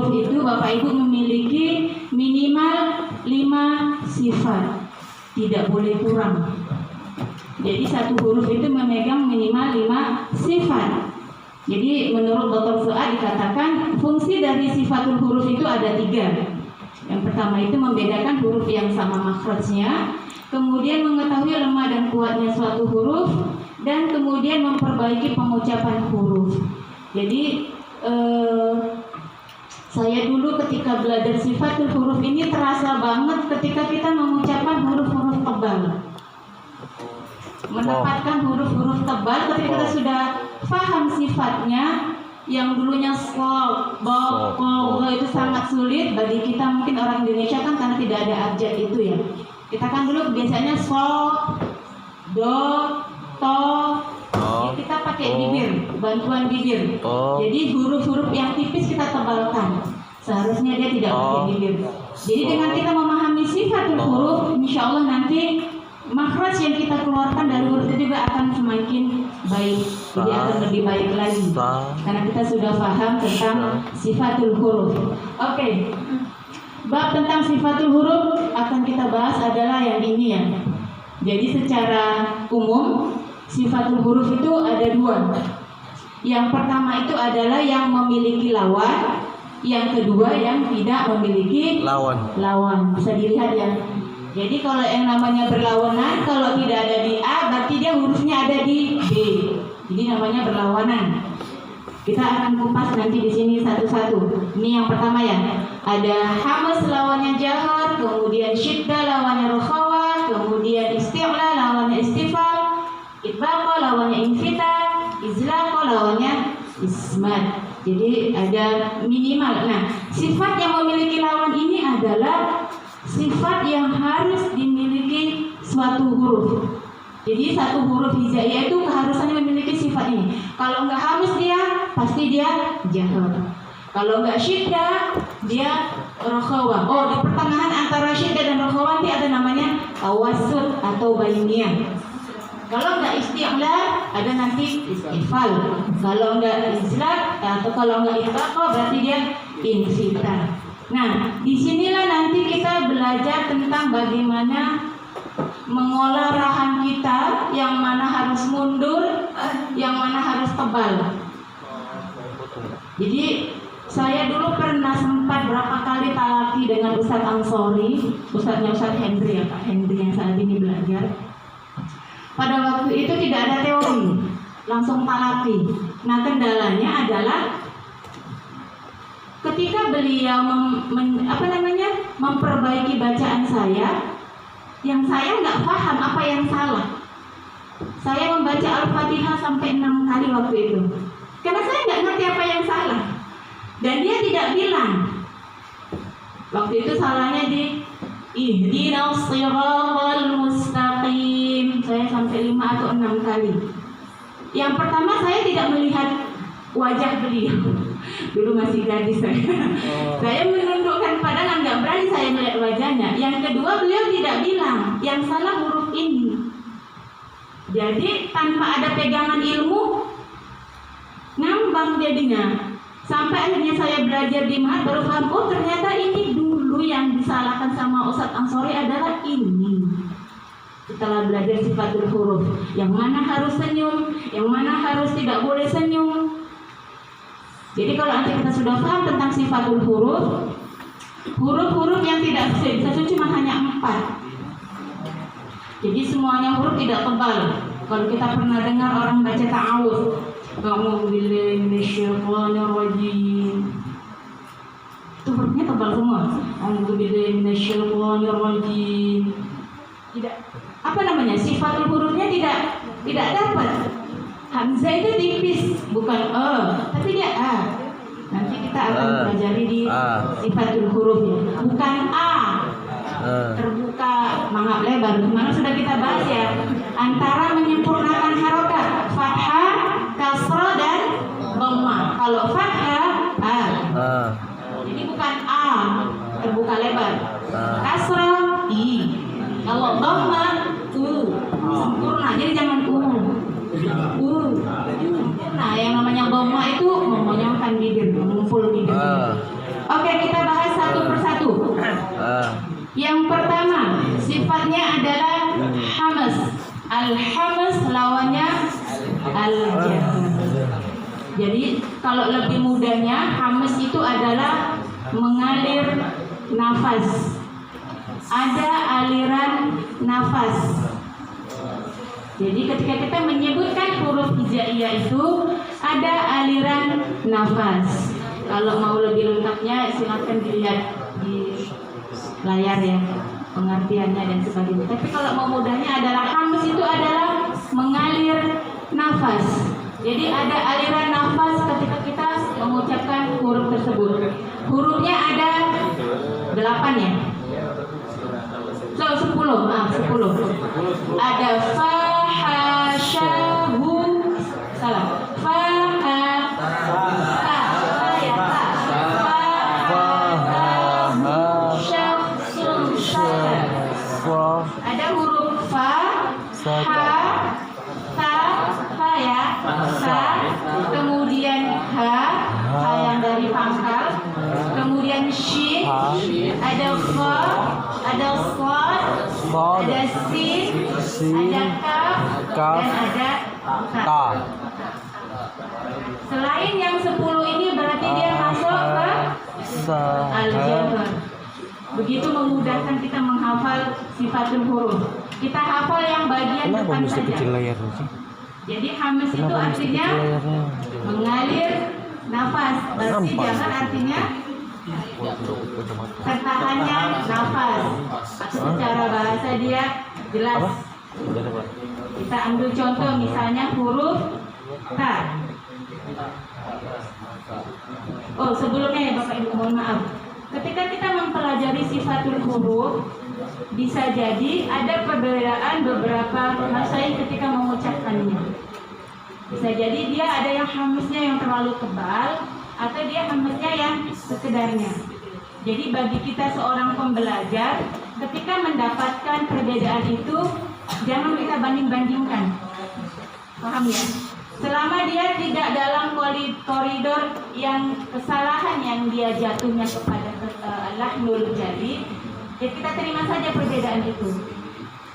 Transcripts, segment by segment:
huruf itu Bapak Ibu memiliki minimal 5 sifat, tidak boleh kurang. Jadi satu huruf itu memegang minimal 5 sifat. Jadi menurut Dr. Fuad dikatakan fungsi dari sifatul huruf itu ada 3. Yang pertama itu membedakan huruf yang sama makhrajnya, kemudian mengetahui lemah dan kuatnya suatu huruf, dan kemudian memperbaiki pengucapan huruf. Jadi saya dulu ketika belajar sifatul huruf ini terasa banget ketika kita mengucapkan huruf-huruf tebal. Mendapatkan huruf-huruf tebal ketika kita sudah paham sifatnya, yang dulunya slow, itu sangat sulit bagi kita, mungkin orang Indonesia kan karena tidak ada abjad itu ya. Kita kan dulu biasanya sol, do, to, kita pakai bibir, bantuan bibir. Jadi huruf-huruf yang tipis kita tebalkan. Seharusnya dia tidak pakai bibir. Jadi dengan kita memahami sifatul huruf, insya Allah nanti makhraj yang kita keluarkan dari huruf itu juga akan semakin baik. Jadi akan lebih baik lagi karena kita sudah paham tentang sifatul huruf. Oke. Bab tentang sifatul huruf akan kita bahas adalah yang ini ya. Jadi secara umum sifatul huruf itu ada 2. Yang pertama itu adalah yang memiliki lawan, yang kedua yang tidak memiliki lawan. Bisa dilihat ya. Jadi kalau yang namanya berlawanan, kalau tidak ada di A, berarti dia hurufnya ada di B. Jadi namanya berlawanan. Kita akan kupas nanti di sini satu-satu. Ini yang pertama ya. Ada hamas lawannya jahar, kemudian syiddah lawannya rokhawah, kemudian isti'la lawannya istifal, itbaqa lawannya infita, izlaqa lawannya ismat. Jadi ada minimal. Nah, sifat yang memiliki lawan ini adalah sifat yang harus dimiliki suatu huruf. Jadi satu huruf hijaiyah itu keharusannya memiliki sifat ini. Kalau enggak hamus dia, pasti dia jahar. Kalau enggak syiddah, dia rokhawah. Oh, di pertengahan antara syiddah dan rokhawah nanti ada namanya tawassut atau bainiyah. Kalau enggak isti'la, ada nanti istifal. Kalau enggak izlaq atau kalau enggak itbaqa, berarti dia infita. Nah, disinilah nanti kita belajar tentang bagaimana mengolah rahang kita, yang mana harus mundur, yang mana harus tebal. Jadi saya dulu pernah sempat berapa kali talaki dengan Ustadz Ansori, Ustadznya Ustadz Hendri ya, Pak Hendri yang saat ini belajar. Pada waktu itu tidak ada teori, langsung talaki. Nah, kendalanya adalah ketika beliau memperbaiki bacaan saya, yang saya nggak paham apa yang salah. Saya membaca Al-Fatihah sampai 6 kali waktu itu, karena saya nggak ngerti apa yang salah. Dan dia tidak bilang. Waktu itu salahnya di ihdinas shiratal mustaqim. Saya sampai 5 atau 6 kali. Yang pertama saya tidak melihat wajah beliau. Dulu masih gadis saya. Saya menundukkan pandangan, nggak berani saya melihat wajahnya. Yang kedua, beliau tidak bilang yang salah huruf ini. Jadi tanpa ada pegangan ilmu, ngambang jadinya. Sampai akhirnya saya belajar di Mahat baru paham, oh ternyata ini dulu yang disalahkan sama Ustadz Ansori adalah ini. Setelah belajar sifatul huruf, yang mana harus senyum, yang mana harus tidak boleh senyum. Jadi kalau nanti kita sudah paham tentang sifatul huruf, huruf-huruf yang tidak bisa cuma hanya 4. Jadi semuanya huruf tidak tebal. Kalau kita pernah dengar orang baca ta'awudz, a'udzubillahi minasyaitonirrajim, itu hurufnya tebal semua. A'udzubillahi minasyaitonirrajim. Tidak, apa namanya? Sifatul hurufnya tidak dapat. Hamzah itu tipis, bukan tapi dia a. Nanti kita akan pelajari di sifatul hurufnya, bukan a. Terbuka, mangap lebar. Kemarin sudah kita bahas ya, antara menyempurnakan harokat fathah, kasrah dan dhamma. Kalau fathah a. Jadi bukan a, terbuka lebar. Kasrah i. Kalau dhamma u. Sempurna. Jadi jangan u. Nah, yang namanya dhamma itu memonyongkan bibir, mengumpul bibir. Al-hamas lawannya al-jahr. Jadi kalau lebih mudahnya, hamas itu adalah mengalir nafas. Ada aliran nafas. Jadi ketika kita menyebutkan huruf hijaiyah itu ada aliran nafas. Kalau mau lebih lengkapnya silakan dilihat di layar ya, pengertiannya dan sebagainya. Tapi kalau mau mudahnya adalah hamas itu adalah mengalir nafas. Jadi ada aliran nafas ketika kita mengucapkan huruf tersebut. Hurufnya ada 8 ya. So 10, maaf 10. Ada fa, ha, sha, hu. Salah. Fa, ha, ta, ya ta. Fa, ha, sha, sun, sha. Ada huruf fa, ha, ta, fa ya, sa, kemudian ha yang dari pangkal, kemudian shin, ada fa, ada shad, ada sin, ada kaf, dan ada ta. Selain yang 10 ini berarti dia masuk ke al-jahr. Begitu memudahkan kita menghafal sifatul huruf. Kita hafal yang bagian depan saja. Jadi hamas itu artinya mengalir nafas. Berarti jangan artinya tertahannya nafas. Atau secara bahasa dia jelas. Kita ambil contoh misalnya huruf ta. Oh sebelumnya ya Bapak Ibu mohon maaf. Ketika kita mempelajari sifatul huruf, bisa jadi ada perbedaan beberapa masail ketika mengucapkannya. Bisa jadi dia ada yang hamasnya yang terlalu tebal, atau dia hamasnya yang sekedarnya. Jadi bagi kita seorang pembelajar, ketika mendapatkan perbedaan itu, jangan kita banding-bandingkan. Paham ya? Selama dia tidak dalam koridor yang kesalahan yang dia jatuhnya kepada lahnul jadi, ya kita terima saja perbedaan itu.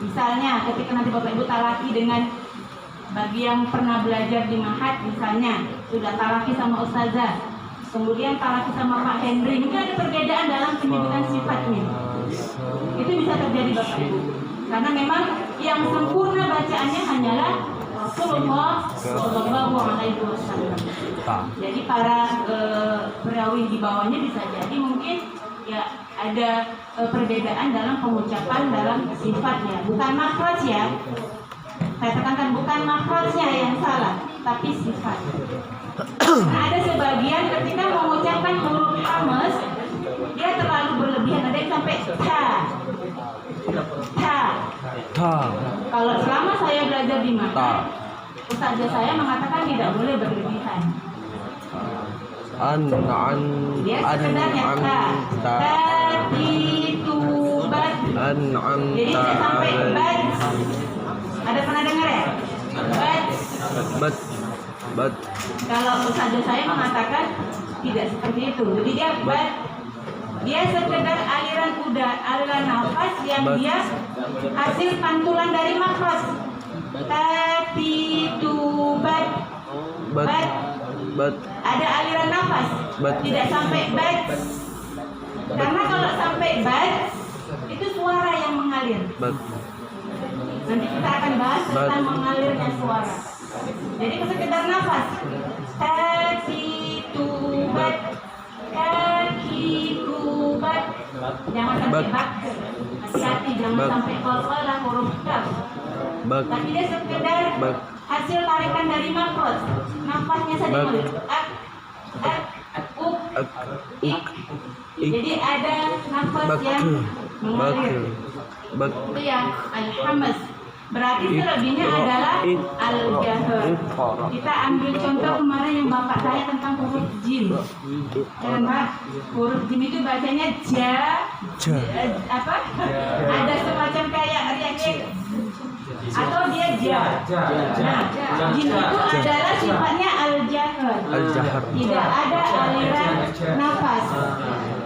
Misalnya ketika nanti Bapak Ibu talaki dengan bagi yang pernah belajar di Mahat misalnya, sudah talaki sama Ustazah, kemudian talaki sama Pak Henry, mungkin ada perbedaan dalam penyebutan sifatnya. Itu bisa terjadi Bapak Ibu. Karena memang yang sempurna bacaannya hanyalah Rasulullah Shallallahu Alaihi Wasallam. Jadi para perawi di bawahnya bisa jadi mungkin ya ada perbedaan dalam pengucapan dalam sifatnya, bukan makhraj ya. Saya tekankan bukan makhrajnya yang salah, tapi sifat. Nah, ada sebagian ketika mengucapkan huruf hamas dia terlalu berlebihan, ada yang sampai ta. Kalau selama saya belajar di mana, ustazah saya mengatakan tidak boleh berlebihan. Dia sekedarnya ta, itu bat. Jadi saya sampai bat. Ada pernah dengar ya? Bat. Kalau ustazah saya mengatakan tidak seperti itu. Jadi dia bat. Dia sekedar aliran nafas yang dia hasil pantulan dari makhraj. Bat. Ada aliran nafas. Tidak sampai bat. Karena kalau sampai bat itu suara yang mengalir. Nanti kita akan bahas tentang mengalirnya suara. Jadi sekedar nafas. Bat. Jangan sampai bak, hati-hati jangan sampai qalqalah huruf kaf. Tapi dia sekedar hasil tarikan dari makhraj. Nafasnya saja mengalir. Jadi ada nafas yang mengalir. Itu yang al-hamas. Berarti selebihnya adalah al-jahr. Kita ambil contoh kemarin yang bapak saya tentang huruf jim. Huruf jim itu bacanya ja. Ada semacam kayak riak atau dia ja. Nah, jim itu adalah sifatnya al-jahr. Tidak ada aliran nafas.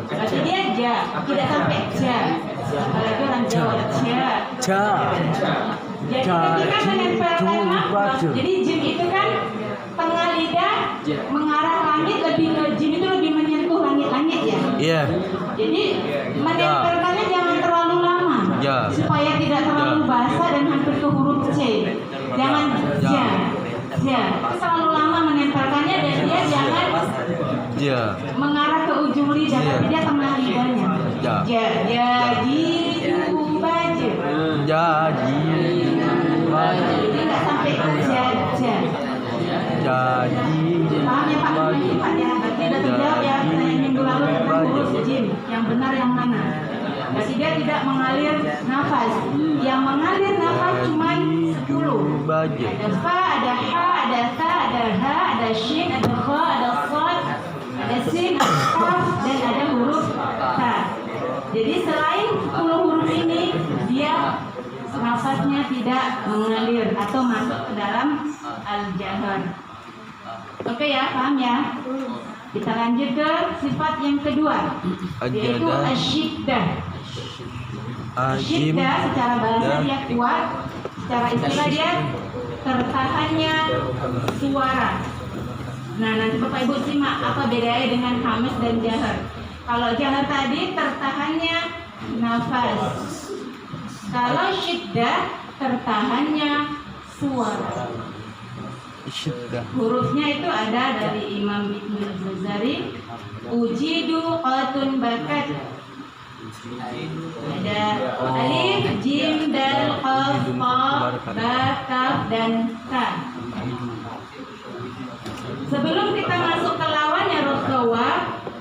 Berarti dia ja, tidak sampai ja. Apalagi orang Jawa ja. Jadi ketika menempelkan nafas, jadi jim itu kan tengah lidah mengarah langit, lebih ke jim itu lebih menyentuh langit-langit ya. Iya. Jadi menempelkannya jangan terlalu lama, supaya tidak terlalu basah dan hampir ke huruf C. Jangan itu terlalu lama menempelkannya, dan dia jangan mengarah ke ujung lidah, tapi dia tengah lidahnya. Jadi baju. Jadi nggak sampai ke paham ya Pak? Pak ya, berarti udah terjawab ya pertanyaan minggu lalu tentang huruf jim. Yang benar yang mana? Berarti dia tidak mengalir nafas. Yang mengalir nafas cuma 10. Ada fa, ada ha, ada ta, ada ha, ada shin, ada kha, ada sad, ada sin, ada kaf, dan ada huruf ta. Jadi selain 10 huruf ini, dia nafasnya tidak mengalir atau masuk ke dalam al-jahar. Oke ya, paham ya? Kita lanjut ke sifat yang kedua, yaitu asyiddah. Asyiddah secara bahasa dia kuat, secara istilah dia tertahannya suara. Nah, nanti Bapak Ibu simak apa bedanya dengan hamas dan jahar. Kalau jahar tadi tertahannya nafas. Kalau syiddah tertahannya suara. Hurufnya itu ada dari Imam Ibnu Al-Jazari, ujidu qatun bakat. Ada alif, jim, dal, qaf, qaf, ba, kaf, dan ta. Sebelum kita masuk ke lawannya rukhawa,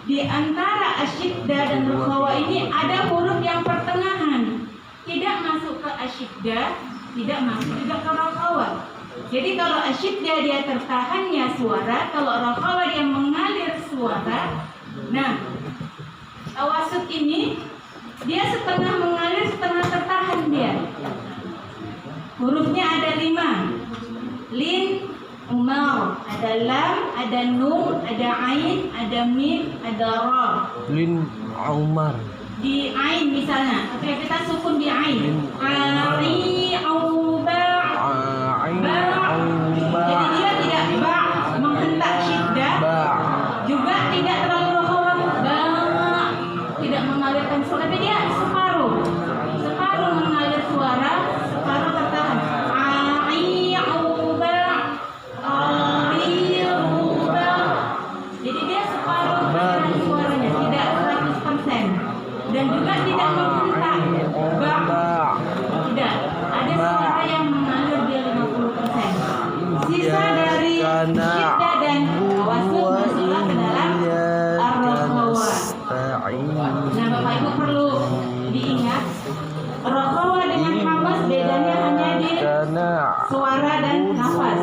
di antara asyiddah dan rukhawa ini ada huruf yang pertengahan, tidak masuk ke asyiddah, tidak masuk juga ke rukhawa. Jadi kalau asyiddah dia tertahannya suara, kalau rukhawa dia mengalir suara. Nah, tawasud ini dia setengah mengalir, setengah tertahan dia. Hurufnya ada 5. Lin, umar, ada lam, ada nun, ada ain, ada mim, ada ra. Lin, umar. Di ain misalnya, oke kita sukun di ain. Ari, auba. Jadi dia tidak menghentak syiddah, juga tidak terlalu rukhawa, tidak mengalirkan suara, tapi dia separuh mengalir suara, separuh tertahan. Jadi dia separuh mengalir suaranya, tidak 100%, dan juga tidak menghentak. Tidak, ada suara yang mengalir dia 50%. Sisa dari syiddah dan tawasud masuklah ke dalam ar-rukhawa. Nah, Bapak Ibu perlu diingat, rukhawa dengan hamas bedanya hanya di suara dan nafas.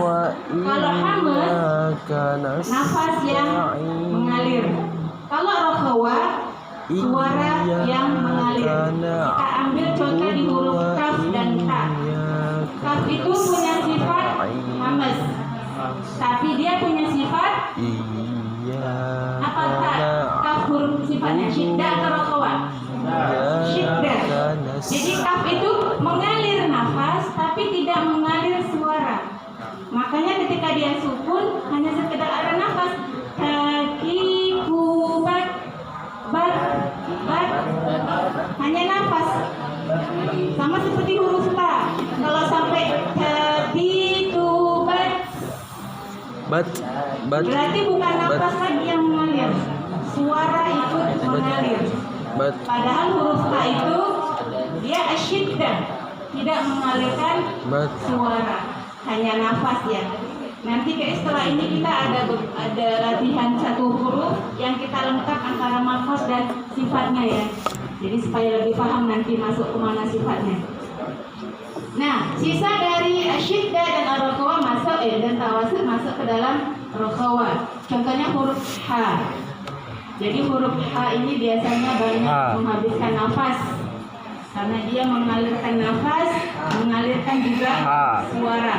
Kalau hamas, nafas yang mengalir. Kalau rukhawa, suara yang mengalir. Kita ambil contoh di huruf kaf dan ta. Kaf itu punya sifat hamas, tapi dia punya sifat apa tak? Kaf huruf sifatnya syiddah atau rukhawa? Syiddah. Jadi kaf itu mengalir nafas tapi tidak mengalir suara. Makanya ketika dia sukun hanya sekedar ada nafas. Kaki kubat bat hanya nafas. Sama seperti huruf ta. Kalau sampai berarti bukan nafas lagi yang mengalir, suara ikut mengalir. Padahal huruf ta itu dia asyiddah, tidak mengalirkan suara, hanya nafas ya. Nanti setelah ini kita ada latihan satu huruf yang kita lengkap antara mahfaz dan sifatnya ya. Jadi supaya lebih paham nanti masuk kemana sifatnya. Nah, sisa dari asyiddah dan ar-rukhawa masuk dan tawasud masuk ke dalam rukhawa. Contohnya huruf H. Jadi huruf H ini biasanya banyak menghabiskan nafas karena dia mengalirkan nafas, mengalirkan juga suara.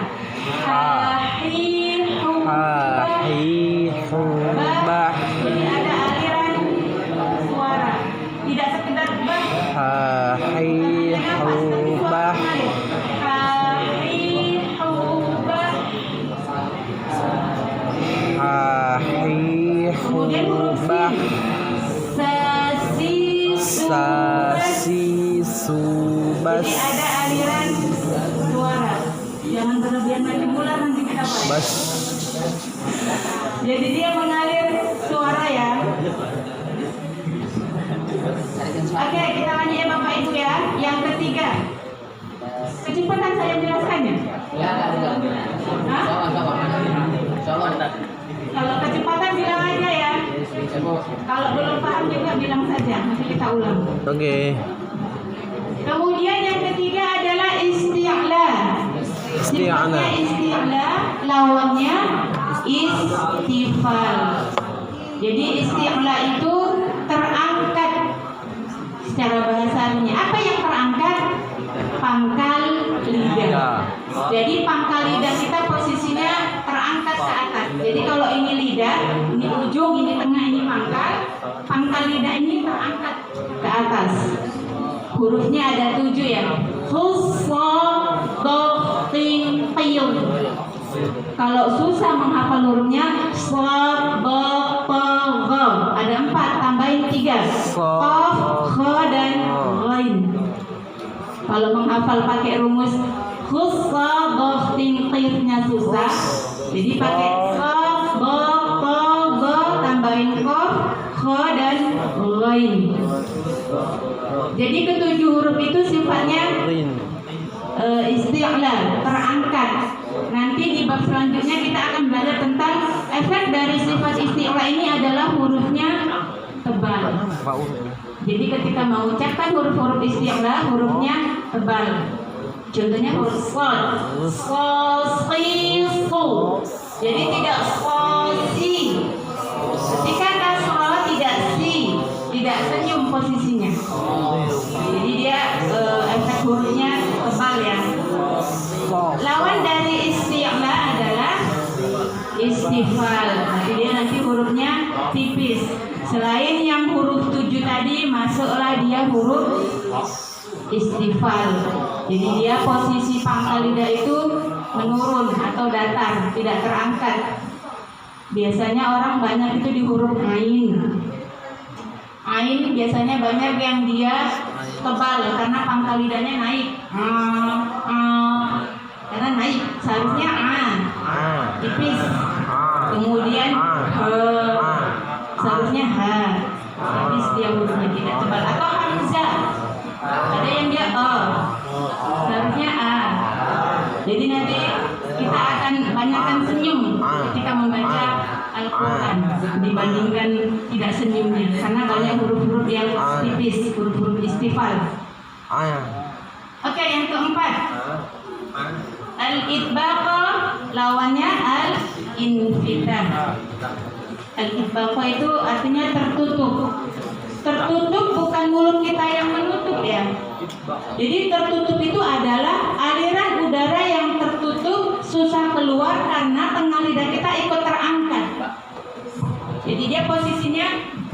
Jadi ada aliran suara, tidak sekedar bah. Subas. Jadi ada aliran suara. Jangan berlebihan mandibular nanti kita bahas. Bas. Jadi dia mengalir suara ya. Oke, kita lanjut ya Bapak Ibu ya. Yang ketiga. Kecepatan saya menjelaskannya. Hah? Kalau kecepatan bilang aja ya. Kalau belum paham juga bilang saja. Nanti kita ulang. Oke. Kemudian yang ketiga adalah isti'la. Sifatnya isti'la, lawannya istifal. Jadi isti'la itu terangkat secara bahasanya. Apa yang terangkat? Pangkal lidah. Jadi pangkal lidah kita posisinya terangkat ke atas. Jadi kalau ini lidah, ini ujung, ini tengah, ini pangkal. Pangkal lidah ini terangkat ke atas. Hurufnya ada 7 ya. Kalau susah menghafal hurufnya ada 4, tambahin 3. Qaf, kha dan ghain. Kalau menghafal pakai rumus nya susah. Jadi pakai qaf, tambahin qaf, kha dan ghain. Jadi ketujuh huruf itu sifatnya isti'la, terangkat. Nanti di bab selanjutnya kita akan belajar tentang efek dari sifat isti'la ini adalah hurufnya tebal. Jadi ketika mengucapkan huruf-huruf isti'la, hurufnya tebal. Contohnya huruf shad, jadi tidak si. Ketika kasrah tidak si, tidak senyum posisinya. Jadi dia efek hurufnya tebal ya. Lawan dari isti'la adalah istifal. Jadi dia nanti hurufnya tipis. Selain yang huruf 7 tadi, masuklah dia huruf istifal. Jadi dia posisi pangkal lidah itu menurun atau datar, tidak terangkat. Biasanya orang banyak itu di huruf ain. Ain biasanya banyak yang dia tebal karena pangkal lidahnya naik. Karena naik, seharusnya tipis. Kemudian seharusnya habis dia hurufnya tidak tebal. Atau hamzah, ada yang dia seharusnya Jadi nanti kita akan banyakkan senyum ketika membaca Al-Quran dibandingkan tidak senyumnya, karena banyak huruf-huruf yang tipis, huruf-huruf istifal. Oke, yang keempat, al-itbaqa, lawannya al-infitah. Al-itbaqa itu artinya tertutup. Tertutup bukan mulut kita yang menutup ya. Jadi tertutup itu adalah aliran udara yang tertutup, susah keluar karena tengah lidah kita ikut terangkat. Jadi dia posisinya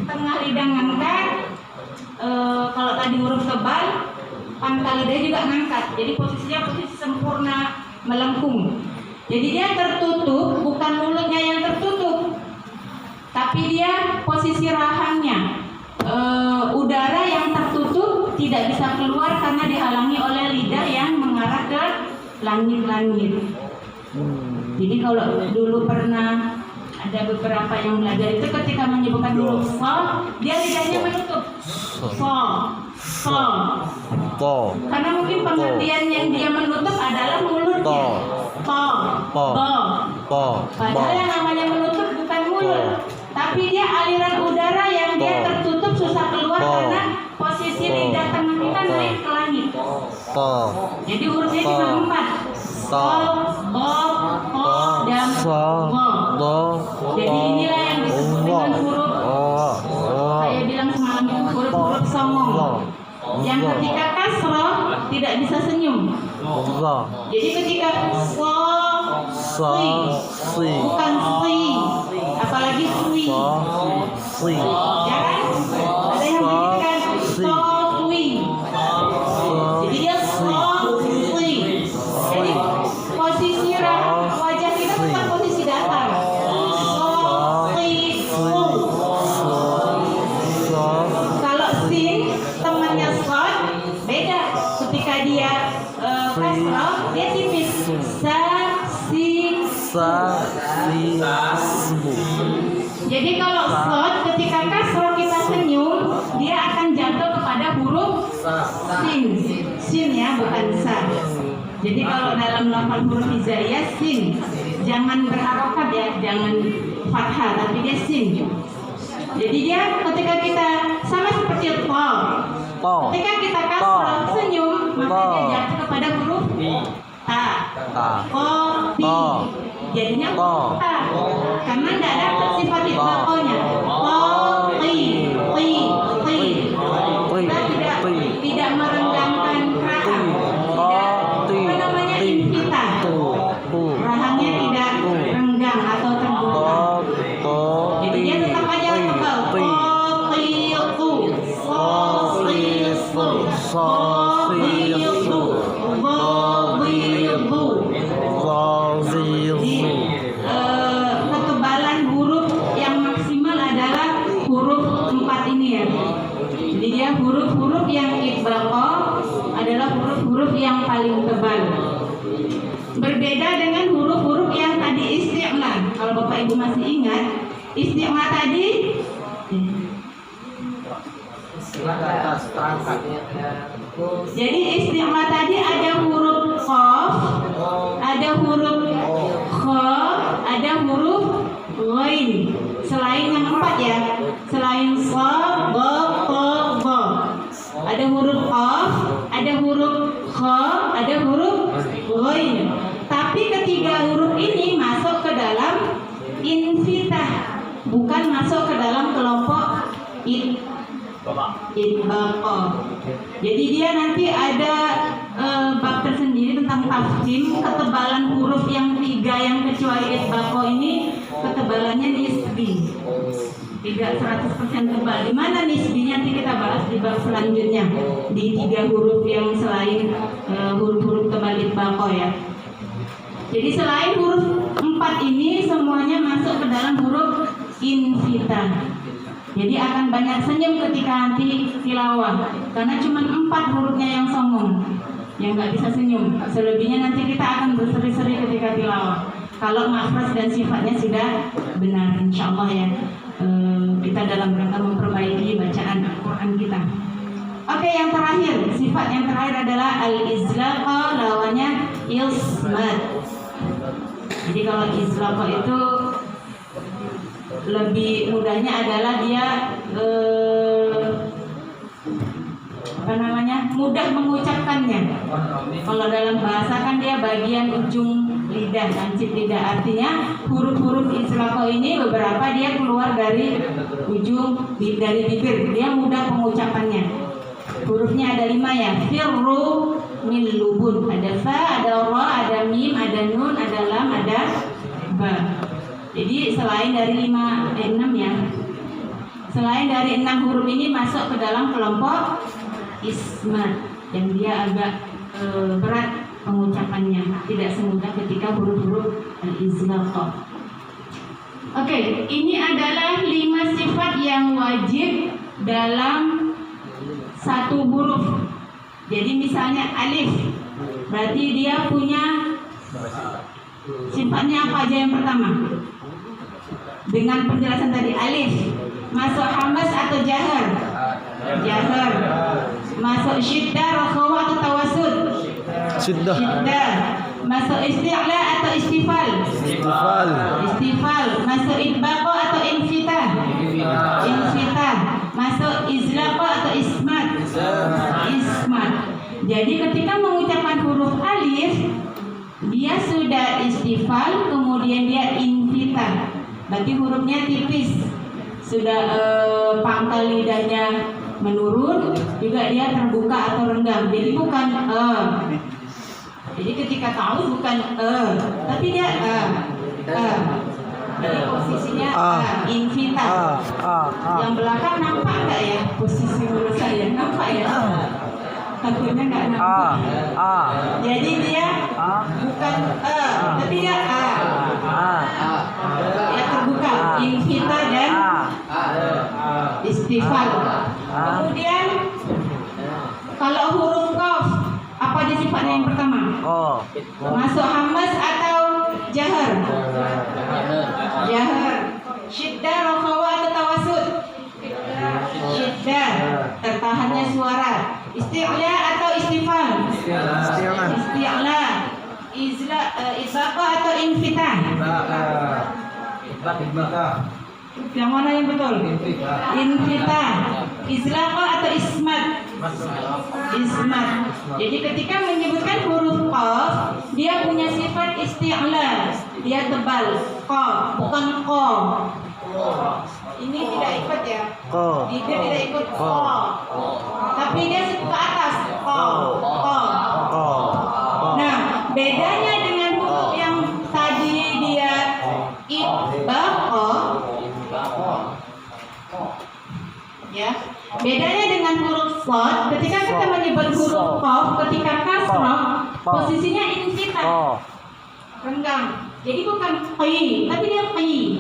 tengah lidah ngangkat. Kalau tadi huruf tebal, pangkal lidah juga ngangkat. Jadi posisinya posisi sempurna melengkung. Jadi dia tertutup, bukan mulutnya yang tertutup, tapi dia posisi rahangnya. Udara yang tertutup tidak bisa keluar karena dihalangi oleh lidah yang mengarah ke langit-langit. Jadi kalau dulu pernah ada beberapa yang belajar itu ketika menyebutkan huruf fa, dia lidahnya menutup. Fa. Karena mungkin pengertian yang dia menutup adalah mulutnya. Padahal yang namanya menutup bukan mulut, tapi dia aliran udara yang dia tertutup susah keluar karena posisi lidah tengah kita naik ke langit. Jadi hurufnya cuma 4. Dan Jadi inilah yang disebut dengan huruf. Saya bilang semalam itu huruf songong. Yang ketika kasrah tidak bisa senyum. Jadi ketika bukan si, apalagi sui. Ya kan? Ada yang mengatakan sui. Jadi dia sui. Jadi posisi wajah kita bukan posisi datar. Kalau sin temannya shad beda. Sasismu. Jadi kalau shad ketika kasroh kita senyum, dia akan jatuh kepada huruf sin. Sin ya, bukan sa. Jadi kalau dalam lafal huruf hijaiyah sin, jangan berharokat ya, jangan fathah, tapi dia sin. Jadi dia ketika kita sama seperti to. Ketika kita kasroh senyum, maka dia jatuh kepada huruf ta. Ti. Jadinya ta. Karena tidak dapat sifat itbaqonya. Ti. Kita tidak merenggangkan raha. Apa namanya infita. Rahangnya tidak renggang atau terbuka. Jadi dia tetap aja tebal. Ketebalan huruf yang maksimal adalah huruf 4 ini ya. Jadi dia huruf-huruf yang itbaqah adalah huruf-huruf yang paling tebal. Berbeda dengan huruf-huruf yang tadi isti'la. Kalau Bapak Ibu masih ingat, isti'la tadi jadi isti'la tadi ada huruf qaf, ada huruf kha, ada huruf ghain. Selain yang 4 ya, selain sa, ba, ta, ba. Ada huruf qaf, ada huruf kha, ada huruf ghain. Tapi ketiga huruf ini masuk ke dalam infitah, bukan masuk ke dalam kelompok itbaqah. Jadi dia nanti ada bab tersendiri tentang tafkhim, ketebalan huruf yang 3 yang kecuali itbaqah ini ketebalannya nisbi. Tidak 100% tebal. Di mana nisbinya nanti kita bahas di bab selanjutnya di 3 huruf yang selain huruf-huruf tebal itbaqah ya. Jadi selain huruf 4 ini semuanya masuk ke dalam huruf infitah. Jadi akan banyak senyum ketika nanti tilawah, karena cuma 4 hurufnya yang songong, yang nggak bisa senyum. Selebihnya nanti kita akan berseri-seri ketika tilawah. Kalau makhraj dan sifatnya sudah benar, insya Allah ya. Kita dalam rangka memperbaiki bacaan Al-Quran kita. Oke, yang terakhir, sifat yang terakhir adalah al-izlaqa, lawannya ismat. Jadi kalau izlaqa itu lebih mudahnya adalah dia mudah mengucapkannya. Kalau dalam bahasa kan dia bagian ujung lidah, lancip lidah. Artinya huruf-huruf izlaqa ini beberapa dia keluar dari ujung dari bibir. Dia mudah pengucapannya. Hurufnya ada 5 ya. Firru min lubun. Ada fa, ada ra, ada mim, ada nun, ada lam, ada ba. Jadi selain dari 6 ya. Selain dari 6 huruf ini masuk ke dalam kelompok ismat yang dia agak berat pengucapannya, tidak semudah ketika huruf-huruf al-izlaqa. Oke, ini adalah 5 sifat yang wajib dalam satu huruf. Jadi misalnya alif, berarti dia punya sifatnya apa aja yang pertama? Dengan penjelasan tadi, alif masuk hamas atau jahar? Jahar. Masuk syiddah, rakhawah atau tawasud? Syiddah. Masuk isti'la atau istifal? Istifal. Masuk itbaqah atau infitah? Infitah. Masuk izlaqa atau ismat? Ismat. Jadi ketika mengucapkan huruf alif, dia sudah istifal, kemudian dia infitah. Berarti hurufnya tipis, sudah pangkal lidahnya menurun, juga dia terbuka atau renggang. Jadi bukan Jadi ketika tahu bukan tapi dia Jadi posisinya infitah. Yang belakang nampak nggak ya posisi mulut saya? Nampak ya? Takutnya nggak nampak. Jadi dia bukan tapi dia ya terbuka, infitah dan istifal. Kemudian kalau huruf qaf, apa dia sifatnya yang pertama? Masuk hamas atau Jahar. Jahar. Syiddah, rokhawa atau tawasud? Syiddah, tertahannya suara. Isti'la atau istifal? Isti'la. Izbaqa atau infitah? Yang mana yang betul? Infitah. Izlaqa atau ismat? Ismat. Jadi ketika menyebutkan huruf qaf, dia punya sifat isti'la. Dia tebal. Qa, bukan qa. Ini tidak ikut ya. Dia tidak ikut qa. Tapi dia ke atas. Qa. Qa. Nah, bedanya dengan huruf yang tadi dia ibbaqa, ya. Bedanya dengan huruf shad, ketika kita menyebut huruf qaf, ketika kasrah, posisinya infitah, renggang. Jadi bukan qi, tapi dia qi.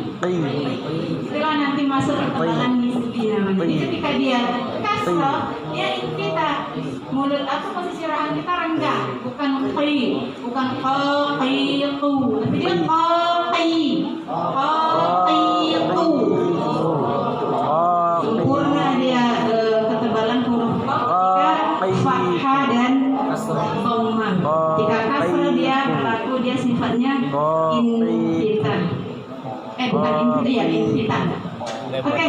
Istilah nanti masuk ketebalan nisbi namanya. Jadi ketika dia kasrah, dia infitah. Mulut atau posisi rahang kita renggang, bukan qi, bukan qaqiqu, tapi dia qaqi. Qaqiqu. Sempurna dia ketebalan huruf qaf ketika fathah dan dhammah. Jika kasrah dia berlaku, dia sifatnya infitah. Bukan infitah ya, infitah. Oke.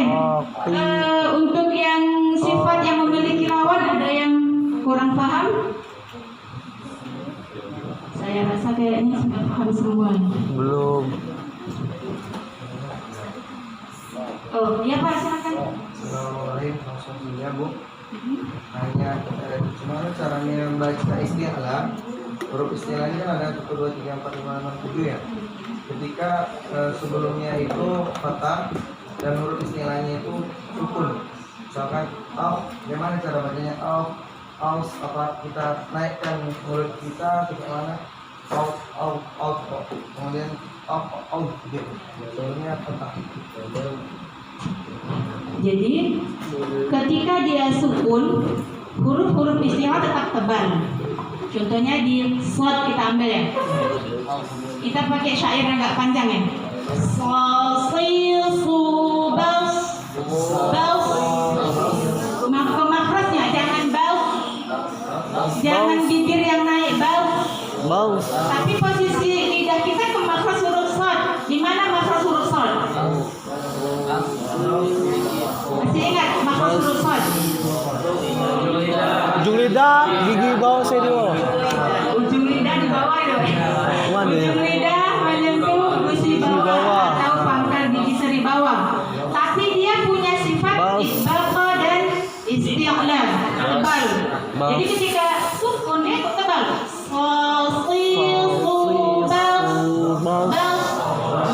Untuk yang sifat yang memiliki lawan ada yang kurang paham? Saya rasa kayaknya sudah paham semua. Belum. Oh, iya Pak, silakan. Assalamualaikum warahmatullahi wabarakatuh. Hanya gimana caranya membaca istilah? Huruf istilahnya kan ada 1, 2, 3, 4, 5, 6, 7 ya. Ketika sebelumnya itu fathah dan huruf istilahnya itu sukun. Misalkan auf, gimana cara bacanya auf? Aus, apa kita naikkan mulut kita ke mana? Auf, kemudian auf, gitu. Sebelumnya fathah. Jadi ketika dia sukun, huruf-huruf istilah tetap tebal. Contohnya di shad kita ambil ya. Kita pakai syair yang agak panjang ya. Makhrajnya jangan bau, jangan bibir yang naik bau. Tapi posisi lidah kita ke makhraj huruf shad. Di mana makhraj huruf shad? Masih ingat makhraj huruf shad? Ujung lidah, gigi bawah sini bawah. Ujung lidah di bawah itu. Mana ya? Ujung lidah menyentuh gusi bawah atau pangkal gigi seri bawah. Tapi dia punya sifat isbaqa dan isti'la, tebal. Jadi ketika sukun dia tebal.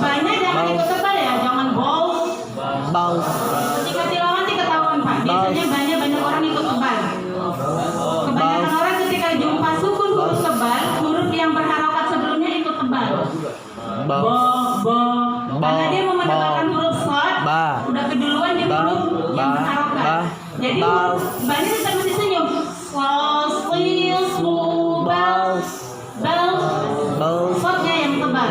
Banyak jangan ikut tebal ya, jangan bau. Ketika tilawan ketahuan Pak. Biasanya banyak orang ikut tebal. Kebanyakan orang ketika jumpa sukun huruf tebal, huruf yang berharokat sebelumnya ikut tebal. Karena dia mau menebalkan huruf shad, udah keduluan di huruf yang berharokat. Jadi banyak tetap mesti senyum. Shadnya yang tebal.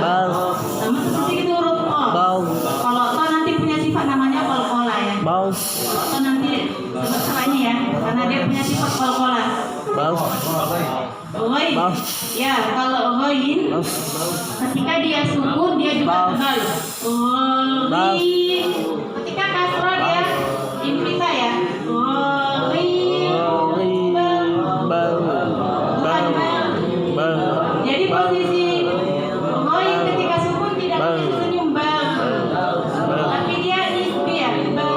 Sama seperti itu huruf o. Kalau o nanti punya sifat namanya qalqalah ya. O nanti sebut ya, karena dia punya sifat qalqalah. Ghain. Ya, kalau ghain ketika dia sukun dia juga tebal. Ghain. Ketika kasrah dia infitah ya. Jadi posisi ghain ketika sukun tidak bisa senyum tapi dia nisbi ya. Tebal.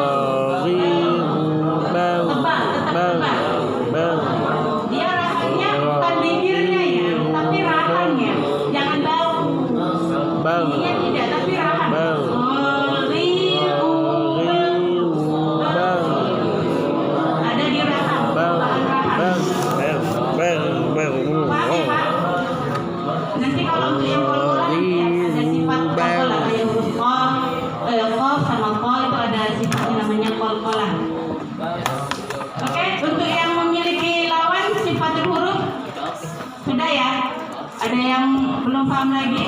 Dia rahangnya bukan bibirnya ya, tapi rahangnya. Jangan bau. Ininya tidak, tapi rahang. Ada di rahang. Nanti kalau untuk yang qalqalah ada sifat qalqalah kayak huruf qaf sama qa itu ada sifatnya namanya qalqalah. Oke, untuk yang memiliki lawan sifatul huruf sudah ya. Ada yang belum paham lagi?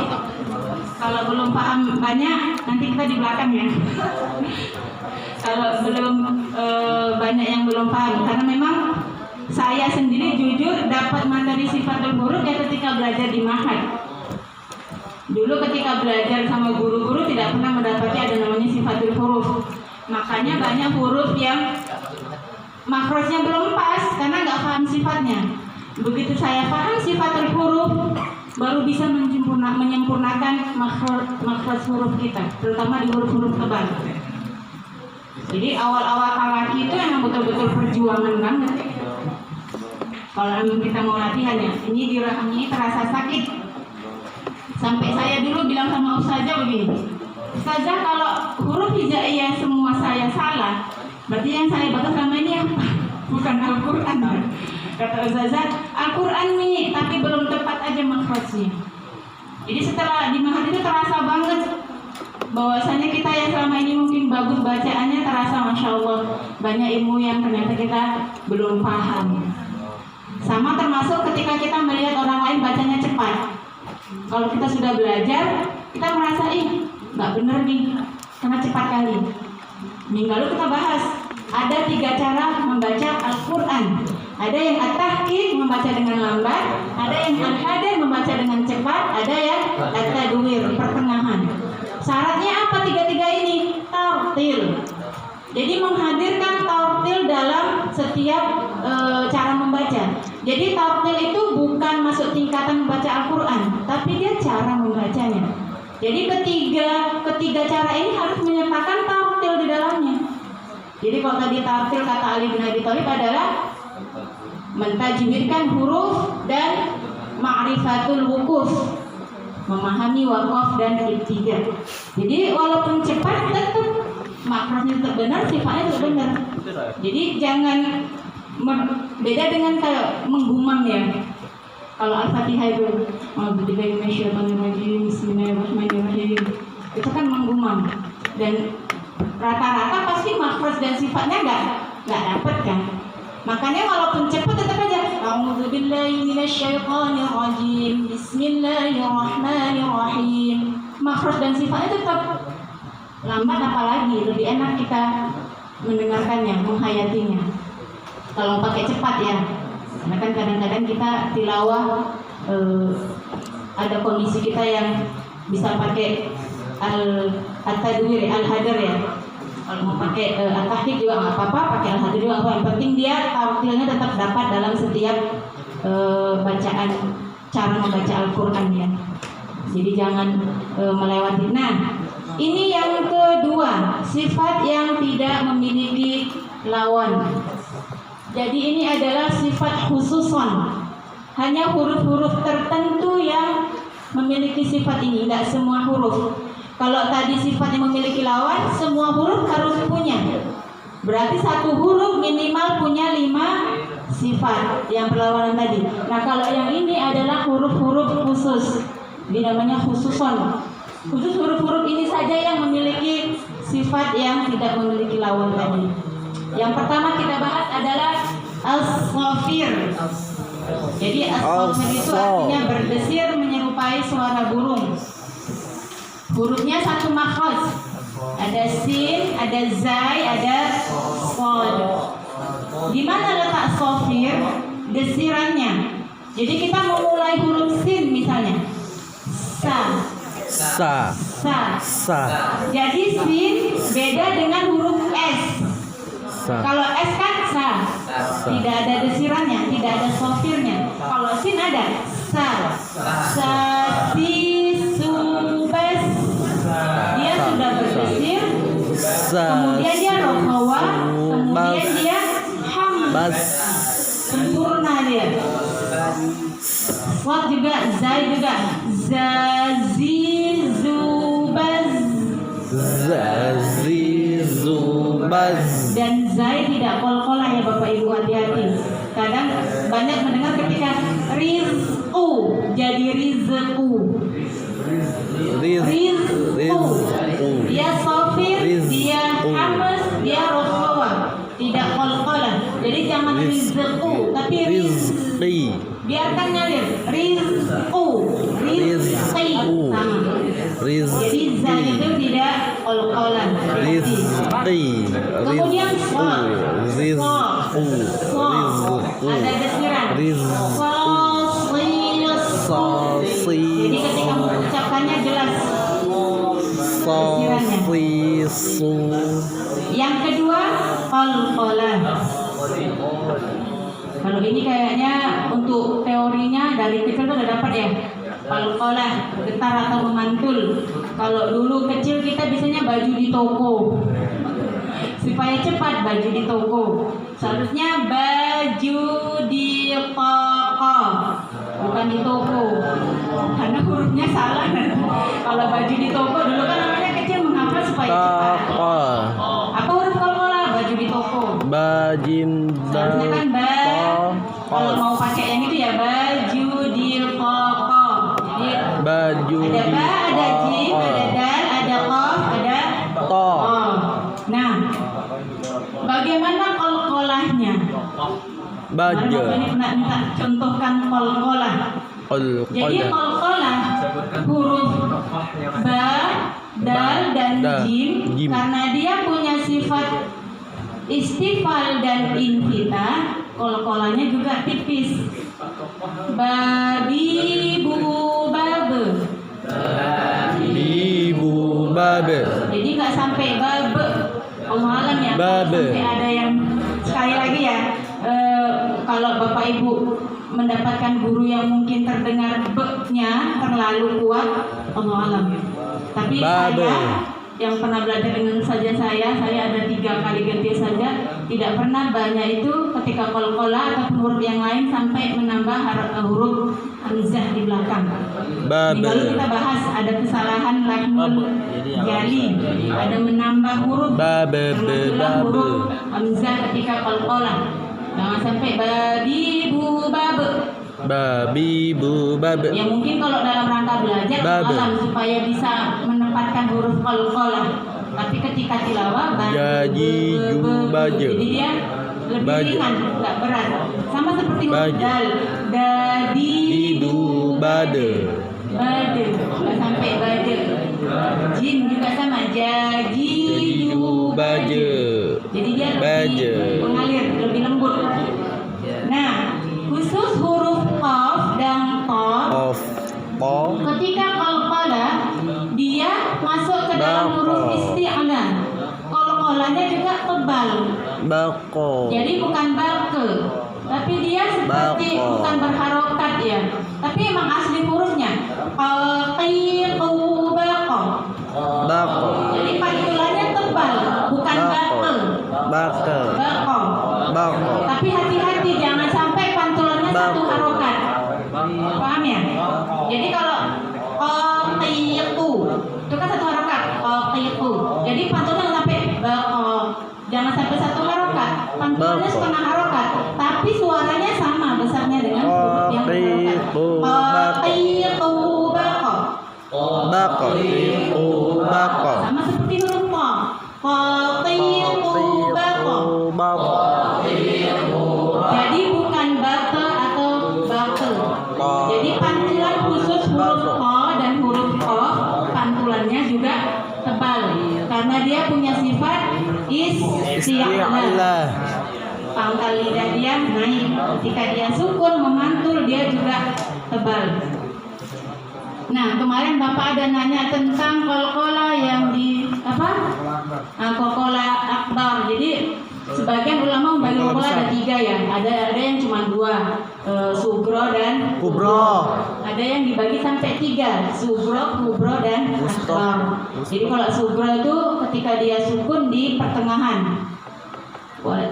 Kalau belum paham banyak, nanti kita di belakang ya. Kalau belum banyak yang belum paham, karena memang saya sendiri jujur dapat materi sifatul huruf ya ketika belajar di Mahad. Dulu ketika belajar sama guru-guru tidak pernah mendapati ada namanya sifatul huruf. Makanya banyak huruf yang makrosnya belum pas karena nggak paham sifatnya. Begitu saya paham sifatul huruf, baru bisa menyempurnakan makros huruf kita, terutama di huruf-huruf tebal. Jadi awal-awal kalaki itu emang betul-betul perjuangan banget. Kalau memang kita mau latihan ya, ini di rahang ini terasa sakit. Sampai saya dulu bilang sama Ustazah begini, Ustazah kalau huruf hijaiyah semua saya salah, berarti yang saya baca selama ini apa? Bukan Al-Quran. Kata Ustazah, Al-Quran nih, tapi belum tepat aja makrosnya. Jadi setelah di Mahad itu terasa banget bahwasanya kita yang selama ini mungkin bagus bacaannya terasa Masya Allah banyak ilmu yang ternyata kita belum paham. Sama termasuk ketika kita melihat orang lain bacanya cepat. Kalau kita sudah belajar, kita merasa nggak bener nih, karena cepat kali. Minggu lalu kita bahas ada 3 cara membaca Al-Quran. Ada yang at-tahqiq membaca dengan lambat, ada yang al-hadir membaca dengan cepat, ada yang at-tadwir pertengahan. Syaratnya apa 3 ini? Tartil. Jadi menghadirkan tartil dalam setiap cara membaca. Jadi tartil itu bukan masuk tingkatan membaca Al-Quran, tapi dia cara membacanya. Jadi ketiga cara ini harus menyertakan tartil di dalamnya. Jadi kalau tadi tartil kata Ali bin Abi Thalib adalah mentajwidkan huruf dan ma'rifatul wukuf, memahami wakaf dan ibtidah. Jadi walaupun cepat tetap makrosnya tetap benar, sifatnya tetap benar. Jadi jangan beda dengan kayak menggumam ya. Kalau Al-Fatihah itu Bismillahirrahmanirrahim, itu kan menggumam dan rata-rata pasti makros dan sifatnya nggak dapet kan. Makanya walaupun cepat tetap aja A'udzubillahi minasyaitonirrajim, Bismillahirrahmanirrahim. Makros dan sifatnya tetap lambat, apalagi lebih enak kita mendengarkannya, menghayatinya. Kalau pakai cepat ya, karena kan kadang-kadang kita tilawah ada kondisi kita yang bisa pakai al-tadwir, al-hadir ya. Kalau mau pakai al-tahqiq juga nggak apa-apa, pakai al-hadir juga apa. Yang penting dia tartilnya tetap dapat dalam setiap bacaan, cara membaca Al-Quran ya. Jadi jangan melewati. Nah, ini yang kedua, sifat yang tidak memiliki lawan. Jadi ini adalah sifat khususon. Hanya huruf-huruf tertentu yang memiliki sifat ini, tidak semua huruf. Kalau tadi sifat yang memiliki lawan, semua huruf harus punya. Berarti satu huruf minimal punya 5 sifat yang berlawanan tadi. Nah kalau yang ini adalah huruf-huruf khusus, ini namanya khususon. Khusus huruf-huruf ini saja yang memiliki sifat yang tidak memiliki lawan tadi. Yang pertama kita bahas adalah as-safir. Jadi as-safir itu artinya berdesir menyerupai suara burung. Hurufnya satu makhraj. Ada sin, ada zai, ada shad. Di mana letak safir? Desirannya. Jadi kita memulai huruf sin misalnya. Sa. Jadi sin beda dengan huruf s. Kalau s kan sa, tidak ada desirannya, tidak ada sofirnya. Kalau sin ada sa, si, su, bes. Dia sudah berdesir, kemudian dia rohawa, kemudian dia ham, sempurna dia. Swat juga, zai juga, zazi, zubaz. Dan zai tidak kol-kolah ya Bapak Ibu, hati-hati. Kadang banyak mendengar ketika rizqu jadi rizqu. Dia sofir, dia hamas, dia rohawa, tidak kol-kolah. Jadi jangan rizqu, tapi rizqi. Biarkan ngalir. Rizqu, rizqi sama. Jadi za itu tidak qalqalah. Rizqi. Kemudian so. Rizqu. Ada desiran. Rizqu. Jadi ketika mengucapkannya jelas. Sasisu. Yang kedua qalqalah. Kalau ini kayaknya untuk teorinya dari kecil tuh udah dapat ya. Qalqalah, getar atau memantul. Kalau dulu kecil kita biasanya baju di toko. Supaya cepat baju di toko. Seharusnya baju di toko, bukan di toko. Karena hurufnya salah. Kalau baju di toko dulu kan namanya kecil menghafal supaya cepat. Apa huruf qalqalah? Baju di toko. Seharusnya kan kalau mau pakai yang itu ya baju di toko. Jadi Baju ada di ba, ada jim, toko. ada dal, ada qaf, ada To. Nah, bagaimana qalqalahnya? Baja. Bapak ini pernah minta contohkan qalqalah. Jadi qalqalah huruf ba, dal dan jim karena dia punya sifat istifal dan infitah, qalqalahnya juga tipis. Babi bu babe. Ibu babe. Jadi nggak sampai babe. Allah alam ya. Babe. Sampai ada yang sekali lagi ya. Kalau bapak ibu mendapatkan guru yang mungkin terdengar be-nya terlalu kuat, Allah alam. Tapi Babe. saya yang pernah belajar dengan saya ada 3 kali ganti saja, tidak pernah banyak itu ketika qalqalah ataupun huruf yang lain sampai menambah huruf hamzah di belakang. Babe. Lalu kita bahas ada kesalahan lahmul jali, ada menambah huruf, Babe. termasuklah huruf hamzah ketika qalqalah. Jangan sampai babi bu babe. Babi bu babe. Ya mungkin kalau dalam rangka belajar alam supaya bisa menempatkan huruf qalqalah. Tapi ketika tilawah Jadi ju baja. jadi dia lebih Baja. ringan, enggak berat. Sama seperti huruf Baja. dal. Dadi Idu bade. bade, enggak sampai bade. Jim juga sama jaji Idu baje. Jadi dia Baja. lebih mengalir, lebih lembut. Nah, khusus huruf qaf dan ta Of. Po. ketika qalqalah dia masuk ke dalam huruf isti'la. Qalqalahnya juga tebal. Bako. Jadi bukan bake, tapi dia seperti Bako. bukan berharokat ya. Tapi emang asli hurufnya qaqiqu baqa. Bako. Jadi pantulannya tebal, bukan Bako. bake. Bako. Bako. Bako. Tapi hati-hati jangan sampai pantulannya satu Bako. harokat. Paham ya? Jadi kalau qaqiqu itu kan satu harokat, qaqiqu. Jadi pantulannya sampai baqo. Jangan sampai satu harokat. Pantulannya Baqo. setengah harokat, tapi suaranya sama besarnya dengan huruf yang harokat. Qaqiqu baqo. Qaqiqu baqo. Bako. Ibu bako. Sama seperti huruf qa. Qaqiqu baqo. Bako. Jadi bukan bate atau bake. Jadi pantulan khusus huruf qa dan huruf qaf, pantulannya juga tebal karena dia punya sifat isti'la. Isti'la. Pangkal lidah dia naik. Ketika dia sukun memantul dia juga tebal. Nah, kemarin Bapak ada nanya tentang qalqalah yang di apa? Qalqalah akbar. Jadi sebagian ulama membagi qalqalah ada 3 ya. Ada yang cuma 2, sugro dan Kubro. Ada yang dibagi sampai 3, sugro, kubro dan akbar. Jadi kalau sugro itu ketika dia sukun di pertengahan.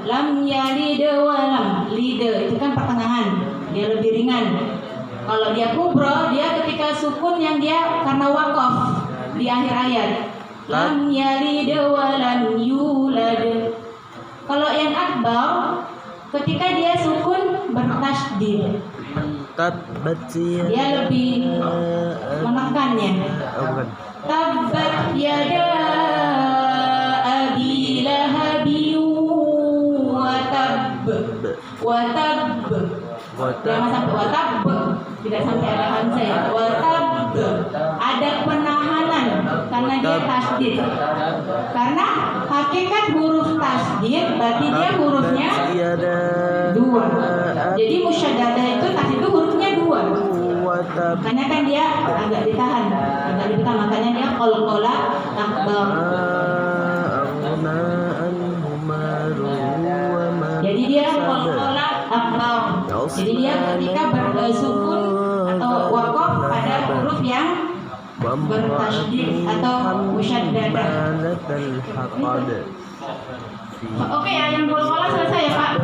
Lam yalid walam, lide itu kan pertengahan, dia lebih ringan. Kalau dia kubro, dia ketika sukun yang dia karena waqaf di akhir ayat. Lam yalid walam yulad. Kalau yang akbar, ketika dia sukun bertasydid, dia lebih menekannya. Tabbat yada abi lahabi wa tab. Jangan sampai watab, tidak sampai ada hamzah ya. Watab, ada penahanan dia tasdid. Karena hakikat huruf tasdid berarti dia hurufnya Tiada. dua. Jadi musyaddadah itu tasdid itu hurufnya dua. Watab. Makanya kan dia agak ditahan. Makanya dia qalqalah akbar. Jadi dia qalqalah akbar. Jadi dia ketika bersukun atau waqaf pada huruf yang bertasydid atau musyaddadah. Oke ya, yang qalqalah selesai ya Pak.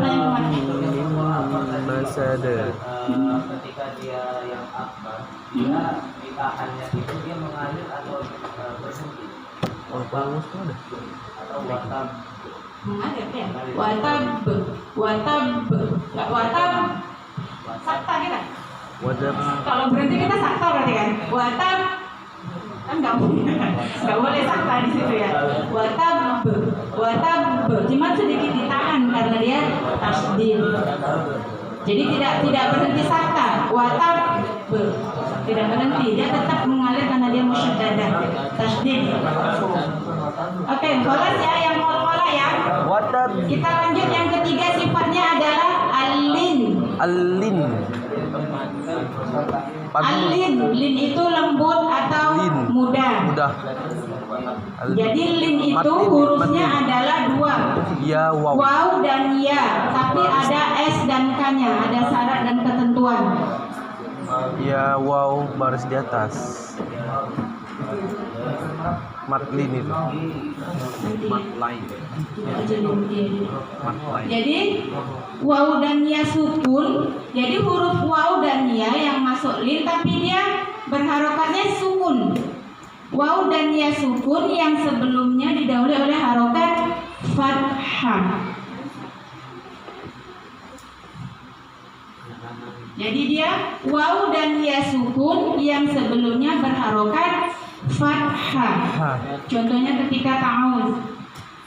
Ketika dia yang akbar, dia ditahannya itu dia mengalir atau berhenti. Atau watab. Mengalir ya. Watab. Sakta kita. Kalau berhenti kita sakta berarti kan. Watab kan nggak boleh sakta di situ ya. Watab. Cuma sedikit ditahan karena dia tasdid. Jadi tidak berhenti sakta. Watab tidak berhenti, dia tetap mengalir karena dia musyaddadah tasdid. Oke, kholas ya yang qalqalah ya. Watab. Kita lanjut yang ketiga, sifatnya adalah alin. Alin. Alin itu lembut atau mudah. Jadi lin itu hurufnya adalah dua. Ya, wow. Waw dan ya, tapi ada s dan k-nya, ada syarat dan ketentuan. Ya, wow, baris di atas. Matlin itu. Matlain. Jadi waw dan ya sukun. Jadi huruf waw dan ya yang masuk lin tapi dia berharokatnya sukun. Waw dan ya sukun yang sebelumnya didahului oleh harokat fathah. Jadi dia waw dan ya sukun yang sebelumnya berharokat fathah. Contohnya ketika ta'awudz.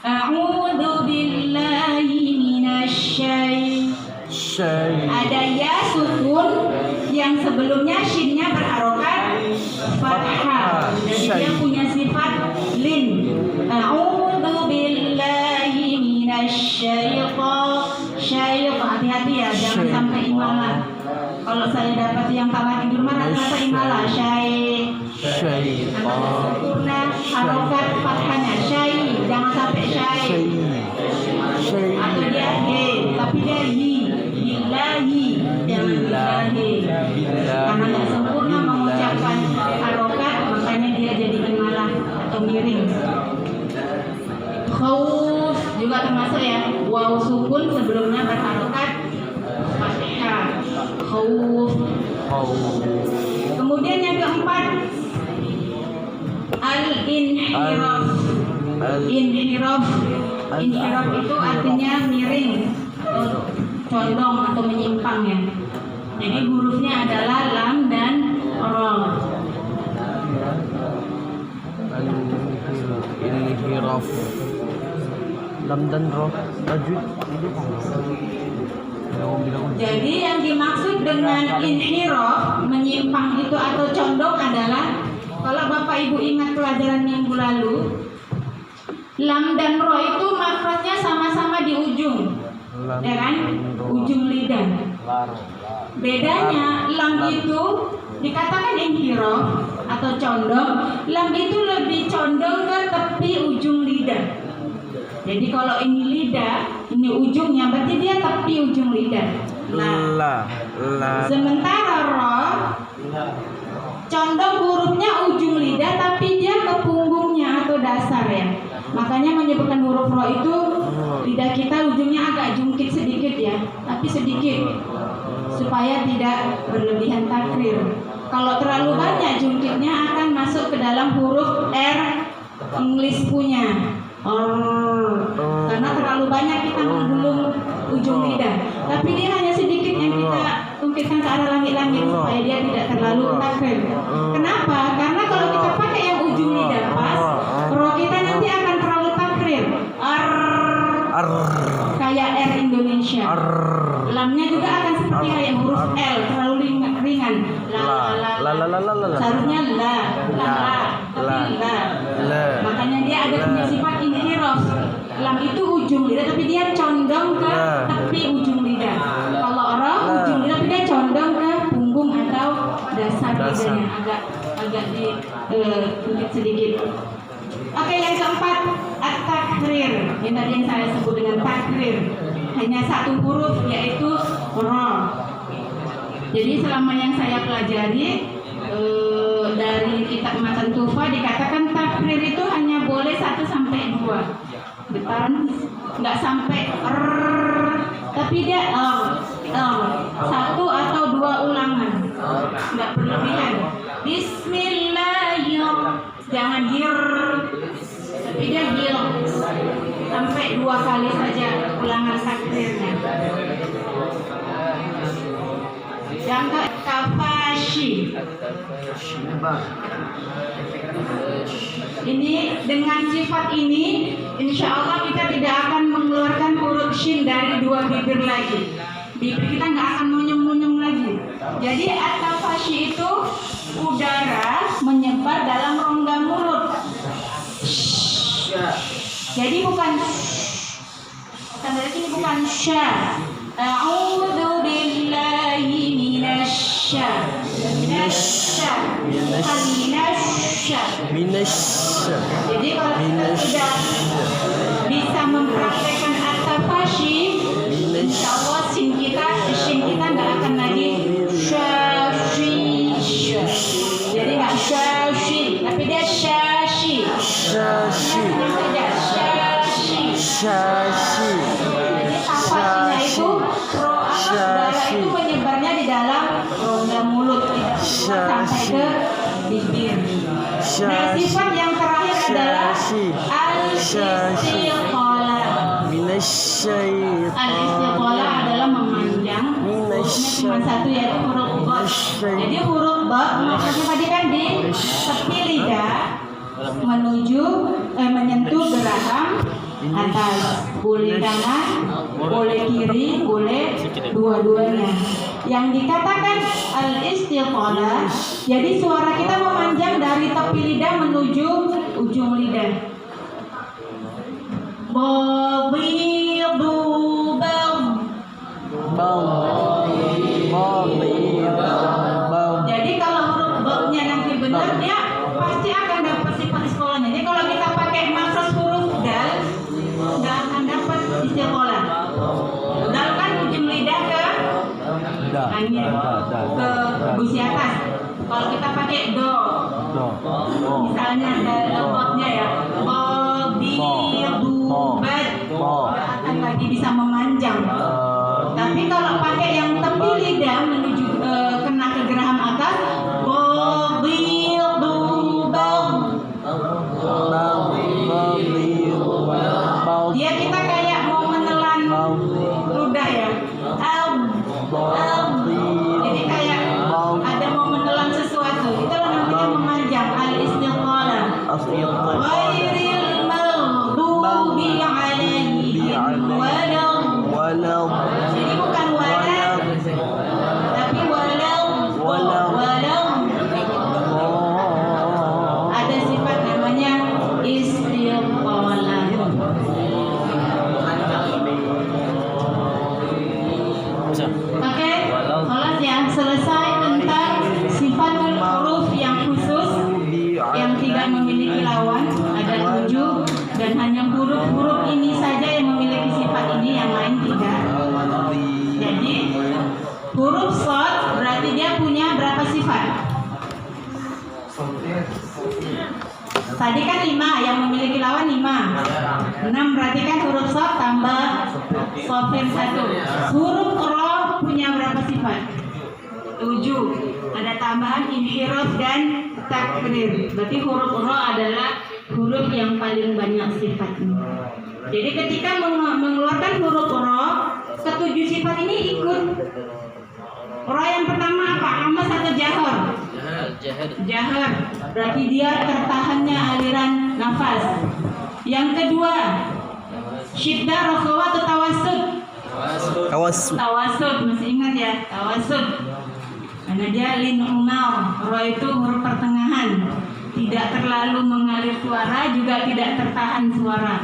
A'udzu billahi minasy. Ada ya sukun yang sebelumnya shinnya berharokat fathah. Jadi dia punya sifat lin. A'udzu billahi minasyaitonir. Hati-hati ya, jangan sampai imalah. Kalau saya dapat yang talak di rumah rata-rata imalah sempurna harokat fathahnya jangan sampai atau dia tapi dia billahi jangan karena nggak sempurna mengucapkan harokat, makanya dia jadi imalah atau miring. Khauf juga termasuk ya, waw sukun sebelumnya berharokat fathah. Khauf. Kemudian yang keempat al-inhiraf. Inhiraf itu artinya miring atau condong atau menyimpang ya. Jadi hurufnya adalah lam dan ra. Inhiraf. Lam dan ra. Tajwid. Jadi yang dimaksud dengan inhiraf, menyimpang itu atau condong adalah, kalau Bapak Ibu ingat pelajaran minggu lalu, lam dan ro itu makhrajnya sama-sama di ujung, ya kan? Ujung lidah. Bedanya lam itu dikatakan inhiraf atau condong, lam itu lebih condong ke tepi ujung lidah. Jadi kalau ini lidah, ini ujungnya, berarti dia tepi ujung lidah. La. Sementara ro condong hurufnya ujung lidah, tapi dia ke punggungnya atau dasar ya. Makanya menyebutkan huruf ro itu lidah kita ujungnya agak jungkit sedikit ya, tapi sedikit supaya tidak berlebihan takrir. Kalau terlalu banyak jungkitnya akan masuk ke dalam huruf R English punya. Karena terlalu banyak kita menggulung ujung lidah, tapi dia hanya sedikit yang kita tungkitkan ke arah langit-langit supaya dia tidak terlalu takrir. Kenapa? Karena kalau kita pakai yang ujung lidah pas, roh kita nanti akan terlalu takrir. Kayak R Indonesia. Lamnya juga akan seperti kayak huruf L, terlalu ringan. Seharusnya la, tapi la. ada punya sifat inhiraf. Lam itu ujung lidah, tapi dia condong ke tepi ujung lidah. Kalau ra ujung lidah, tapi dia condong ke punggung atau dasar lidahnya, agak di sedikit. Oke, yang keempat at-takrir. Yang tadi yang saya sebut dengan takrir. Hanya satu huruf, yaitu ra. Jadi selama yang saya pelajari dari kitab Matan Tufa dikatakan takrir itu hanya boleh 1 sampai 2 depan, nggak sampai tapi dia 1 atau 2 ulangan, nggak berlebihan. Bismillahirrahmanirrahim, jangan gir, tapi dia gil sampai 2 kali saja ulangan takrirnya. Yang ke kafashi. Ini dengan sifat ini, insya Allah kita tidak akan mengeluarkan huruf shin dari 2 bibir lagi. Bibir kita nggak akan munyung-munyung lagi. Jadi at-tafashi itu udara menyebar dalam rongga mulut. Jadi bukan tanda ini bukan sya. A'udzu billahi minasy Jadi kalau kita sudah bisa mempraktekkan at-tafashi, insya Allah shin kita nggak akan lagi syashi. Jadi nggak syashi, tapi dia syashi. Syashi. Jadi tafashinya itu udara itu menyebarnya di dalam rongga mulut, tidak sampai ke bibir. Nah, sifat yang terakhir adalah al-istiqalah. Al-istiqalah adalah memanjang. Hurufnya cuma 1, yaitu huruf ba. Jadi huruf ba maksudnya tadi kan di tepi lidah menyentuh geraham atas, boleh kanan, boleh kiri, boleh dua-duanya. Yang dikatakan al-istiqalah, jadi suara kita memanjang dari tepi lidah menuju ujung lidah. Babidu Jadi kalau huruf ba-nya nanti benar, dia pasti akan dapat sifat istiqolahnya. Jadi kalau kita pakai maksud huruf dal, nggak akan dapat istiqolah. Dal kan ujung lidah ke ke gusi atas. Kalau kita pakai do, misalnya ba-nya ya, ba-bi-du-bat, nggak akan lagi bisa memanjang. Tapi kalau pakai yang tepi lidah menuju kena ke geraham atas, dia kita kayak mau menelan ludah ya. Jadi kayak ada mau menelan sesuatu. Itu namanya memanjang, al-istiqalah. Ghairil maghdubi alaihim walau. Jadi bukan walau, tapi walau. Ada sifat namanya istiqalah. Oke, kelas yang selesai tentang sifat huruf yang khusus yang tidak memiliki lawan, ada 7, dan hanya huruf-huruf ini saja yang memiliki sifat ini, yang lain tidak. Jadi huruf shad berarti dia punya berapa sifat? Tadi kan 5, yang memiliki lawan 5. 6 berarti kan huruf shad tambah sofir 1. Huruf ra punya berapa sifat? 7. Ada tambahan inhiraf dan takrir. Berarti huruf ra adalah huruf yang paling banyak sifatnya. Jadi ketika mengeluarkan huruf ra, ketujuh sifat ini ikut. Ra yang pertama apa? Amas atau jahar? Jahar. Berarti dia tertahannya aliran nafas. Yang kedua, syiddah, rokhawah atau tawassud? Tawassud, masih ingat ya? Tawassud. Karena dia lin umar, ra itu huruf pertengahan. tidak terlalu mengalir suara, juga tidak tertahan suara.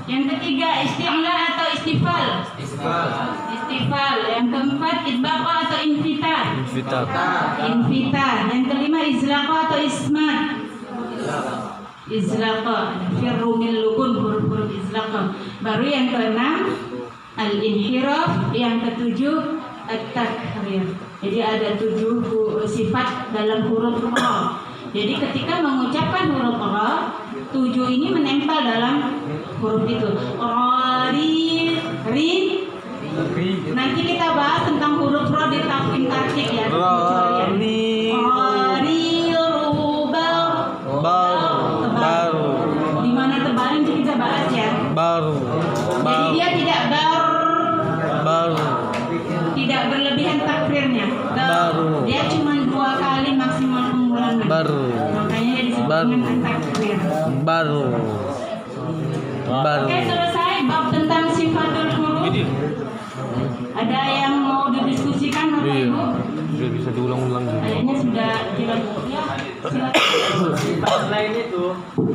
Yang ketiga isti'la atau istifal. Istifal. Yang keempat itbaqa atau infitar. Infitar. Yang kelima izlaqa atau ismat. Izlaqa. Firru min lukun, huruf-huruf izlaqa. Baru yang keenam al-inhiraf. Yang ketujuh at-takrir. Jadi ada 7 sifat dalam huruf ra. Jadi ketika mengucapkan huruf ra, 7 ini menempel dalam huruf itu. Ra, ri. Nanti kita bahas tentang huruf ra di tafsir tarkik ya. Ra, ri, ru, baru. Di mana tebalin kita bahas ya. Baru. Jadi dia tidak baru. Tidak berlebihan takrirnya. Baru. Dia cuma 2 kali maksimal pengulangan. Baru. Makanya dia disebut dengan takrir. Baru. Oke, selesai bab tentang sifatul huruf. Ada yang mau didiskusikan Bapak Ibu? Sudah bisa diulang-ulang. Kayaknya sudah dilakukan. Ya, silakan. Selain itu,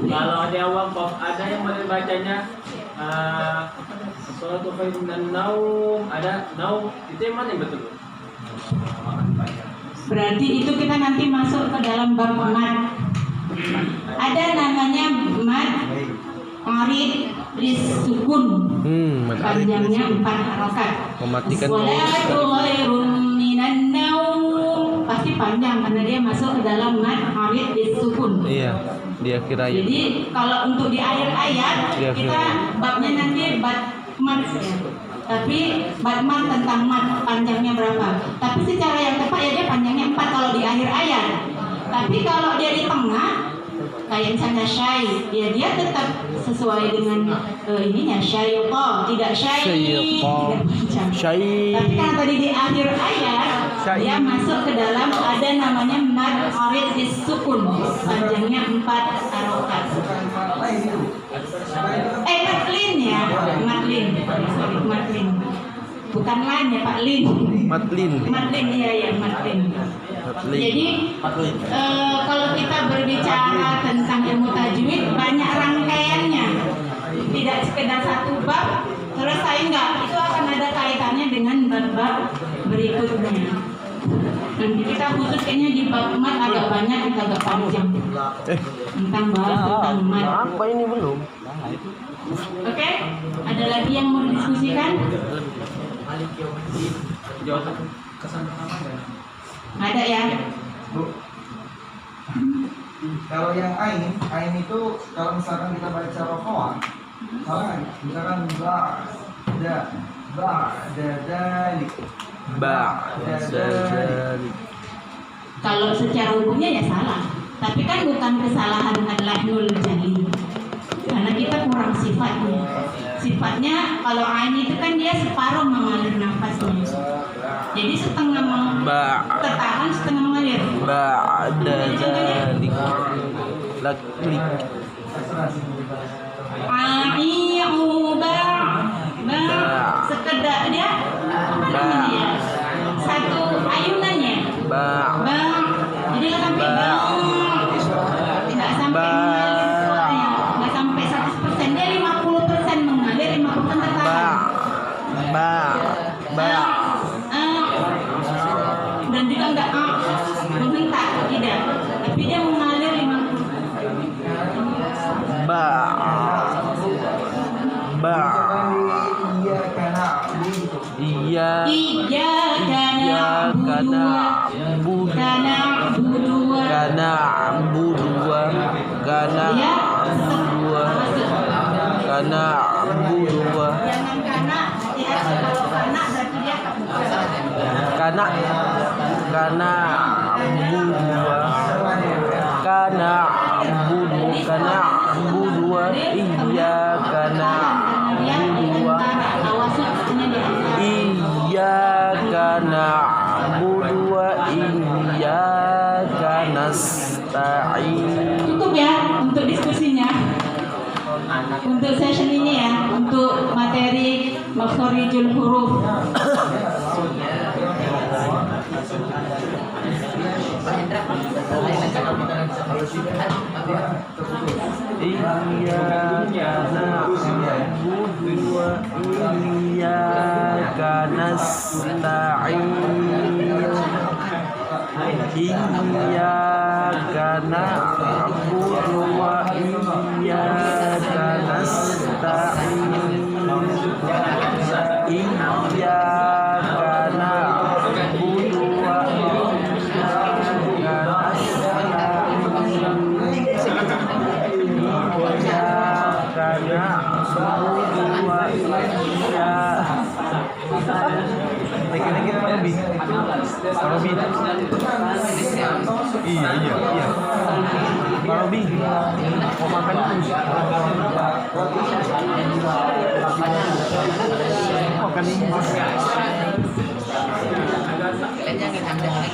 kalau di awal pop ada yang bacanya Salatu khairun minan naum, ada naum, itu yang mana yang betul? Berarti itu kita nanti masuk ke dalam bab mat. Ada namanya mat arid lisukun. Panjangnya 4 harokat. Mematikan Salatu khairun minan naum. Pasti panjang karena dia masuk ke dalam mat arid lisukun. Iya, di akhir ayat. Jadi kalau untuk di akhir ayat kita babnya nanti bab mat ya. Tapi bab mat tentang mat panjangnya berapa. Tapi secara yang tepat ya dia panjangnya 4 kalau di akhir ayat. Tapi kalau dia di tengah kayak misalnya syai, ya dia tetap sesuai dengan ininya syaiqah, tidak syai. Tapi kan tadi di akhir ayat dia masuk ke dalam ada namanya mad arid disukun, panjangnya 4 harokat. Matlin ya, matlin. Bukan lain ya Pak Lin. Matlin iya matlin. Jadi kalau kita berbicara tentang ilmu tajwid banyak rangkaiannya, tidak sekedar satu bab selesai enggak, itu akan ada kaitannya dengan bab-bab berikutnya. Nanti kita khusus kayaknya di bab mat agak banyak, kita agak panjang tentang bahas tentang mat. Apa ini belum? Oke, ada lagi yang mau didiskusikan? Ada ya? Kalau yang ain itu kalau misalkan kita baca rokoah, misalkan dalik. Kalau secara hukumnya ya salah, tapi kan bukan kesalahan al-lahnul jali, karena kita kurang sifatnya. Sifatnya kalau ain itu kan dia separuh mengalir nafasnya, jadi setengah tertahan, setengah mengalir. Sekedar dia apa namanya ya? Satu ayunannya. Jadi nggak sampai tidak sampai mengalir suaranya, nggak sampai 100%, dia 50% mengalir, 50% tertahan. Dan juga nggak membentak, tidak, tapi dia mengalir 50%. Iyyaka na'budu Jangan kana, ya kalau kana berarti dia Iyyaka na'budu wa iyyaka nasta'in. Cukup ya untuk diskusinya, untuk session ini ya, untuk materi makhorijul huruf. Pak Hendra, dia terputus. Iyyaka na'budu wa iyyaka nasta'in. Iyyaka na'budu wa iyyaka nasta'in. Iyyaka na'budu wa iyyaka Iya. Pak Robi, mau makan terus. Makan ini. Kalian jangan anda lagi.